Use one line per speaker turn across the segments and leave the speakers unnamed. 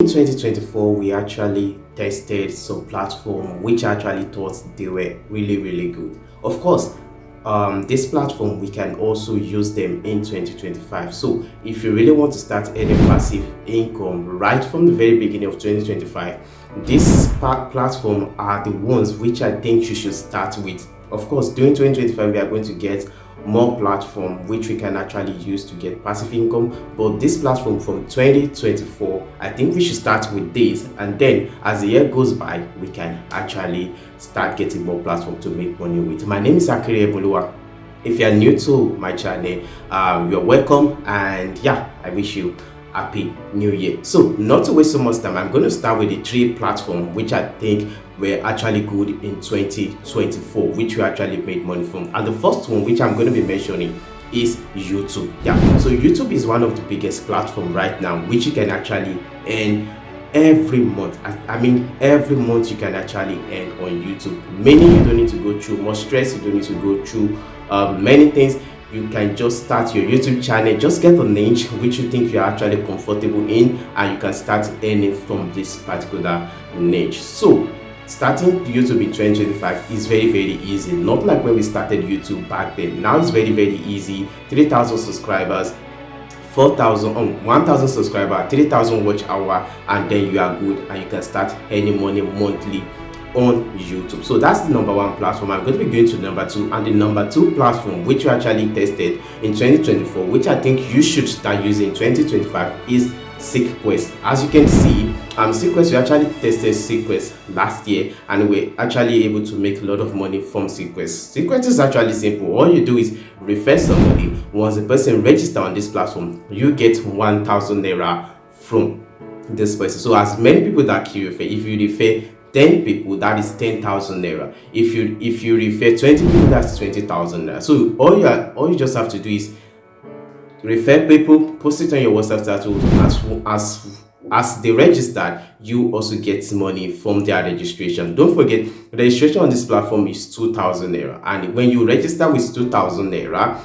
In 2024, we actually tested some platform which I actually thought they were really good. Of course, this platform we can also use them in 2025. So if you really want to start earning passive income right from the very beginning of 2025, these platform are the ones which I think you should start with. Of course, during 2025 we are going to get more platform which we can actually use to get passive income, but this platform from 2024, I think we should start with this, and then as the year goes by we can actually start getting more platform to make money with. My name is Akere. If you are new to my channel, you're welcome, and yeah, I wish you happy new year. So not to waste so much time, I'm going to start with the three platforms which I think were actually good in 2024, which we actually made money from. And the first one which I'm going to be mentioning is YouTube. Yeah, so YouTube is one of the biggest platform right now which you can actually earn every month. I mean, every month you can actually earn on YouTube. Meaning you don't need to go through more stress, you don't need to go through many things. You can just start your YouTube channel, just get a niche which you think you're actually comfortable in, and you can start earning from this particular niche. So starting YouTube in 2025 is very easy, not like when we started YouTube back then. Now it's very easy. 3,000 subscribers, 4,000 1,000 subscribers, 3,000 watch hour, and then you are good and you can start earning money monthly on YouTube. So that's the number one platform. I'm going to be going to number two, and the number two platform which we actually tested in 2024, which I think you should start using in 2025, is Sequest. As you can see, Sequest, we actually tested Sequest last year and we're actually able to make a lot of money from Sequest. Sequest is actually simple. All you do is refer somebody. Once the person registers on this platform, you get 1,000 naira from this person. So as many people that you refer, if you refer 10 people, that is 10,000 naira. If you refer 20 people, that's 20,000 naira. So all you just have to do is refer people, post it on your WhatsApp status. As they registered, you also get money from their registration. Don't forget, registration on this platform is 2,000 naira, and when you register with 2,000 naira,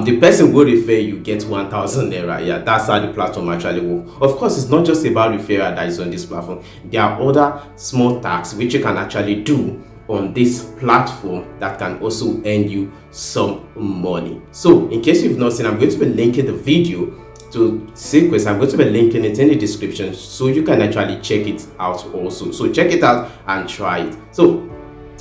the person will refer you get 1,000 naira. Yeah, that's how the platform actually works. Of course, it's not just about referral that is on this platform. There are other small tasks which you can actually do on this platform that can also earn you some money. So in case you've not seen, I'm going to be linking the video to Sequest. I'm going to be linking it in the description so you can actually check it out also. So check it out and try it. So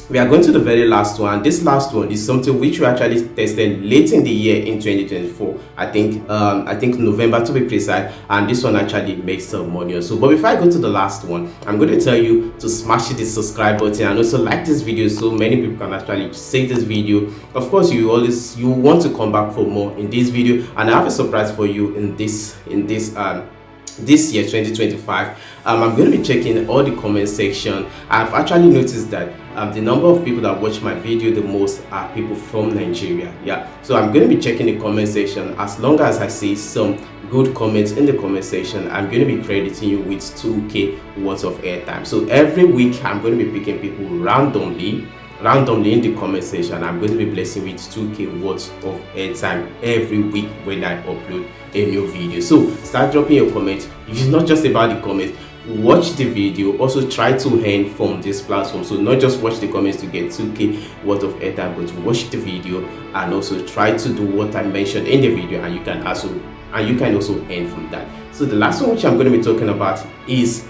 we are going to the very last one. This last one is something which we actually tested late in the year in 2024. I think November to be precise, and this one actually makes some money also. But before I go to the last one, I'm going to tell you to smash the subscribe button and also like this video so many people can actually see this video. Of course, you want to come back for more in this video, and I have a surprise for you in this year 2025. I'm going to be checking all the comment section. I've actually noticed that the number of people that watch my video the most are people from Nigeria. Yeah, so I'm going to be checking the comment section. As long as I see some good comments in the comment section, I'm going to be crediting you with 2k worth of airtime. So every week I'm going to be picking people randomly in the comment section. I'm going to be blessing with 2k worth of airtime every week when I upload a new video. So start dropping your comment. It's not just about the comment. Watch the video, also try to earn from this platform. So not just watch the comments to get 2k worth of airtime, but watch the video and also try to do what I mentioned in the video, and you can also earn from that. So the last one which I'm going to be talking about is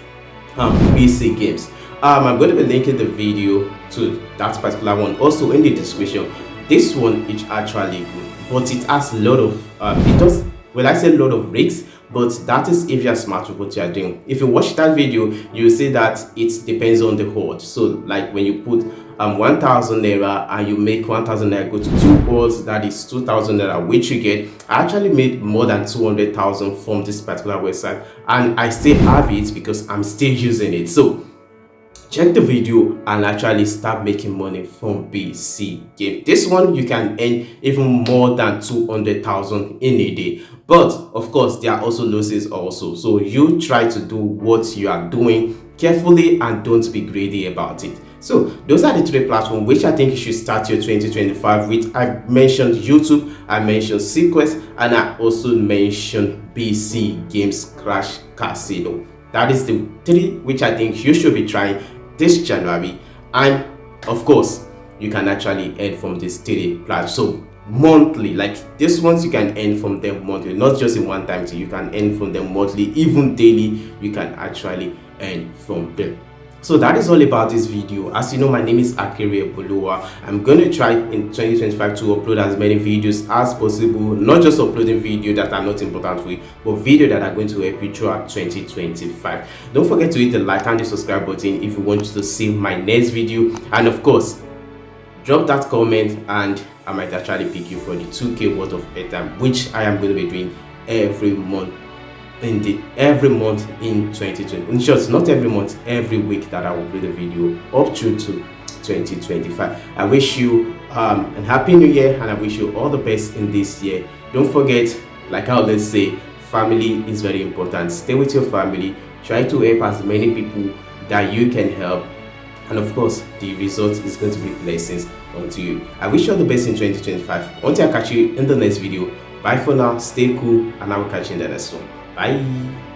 PC games. I'm going to be linking the video to that particular one also in the description. This one is actually good, but it has a lot of I say a lot of risks, but that is if you're smart with what you are doing. If you watch that video, you will see that it depends on the hold. So like when you put 1,000 naira and you make 1,000 naira go to 2 holds, that is 2,000 naira which you get. I actually made more than 200,000 from this particular website, and I still have it because I'm still using it. So check the video and actually start making money from PC game. This one you can earn even more than 200,000 in a day, but of course there are also losses also. So you try to do what you are doing carefully and don't be greedy about it. So those are the three platforms which I think you should start your 2025 with. I mentioned YouTube, I mentioned Sequest, and I also mentioned PC Games Crash Casino. That is the three which I think you should be trying this January. And of course, you can actually earn from this three plans. So monthly, like this ones, you can earn from them monthly, not just in one time. So you can earn from them monthly, even daily. You can actually earn from them. So that is all about this video. As you know, my name is Akere. I'm going to try in 2025 to upload as many videos as possible, not just uploading videos that are not important for you, but videos that are going to help you throughout 2025. Don't forget to hit the like and the subscribe button if you want to see my next video, and of course drop that comment and I might actually pick you for the 2k worth of airtime, which I am going to be doing every month in 2020. In short, not every month, every week that I will upload a video up to 2025. I wish you a happy new year, and I wish you all the best in this year. Don't forget, like I always say, family is very important. Stay with your family, try to help as many people that you can help, and of course the result is going to be blessings unto you. I wish you all the best in 2025. Until I catch you in the next video, bye for now, stay cool, and I will catch you in the next one. Bye.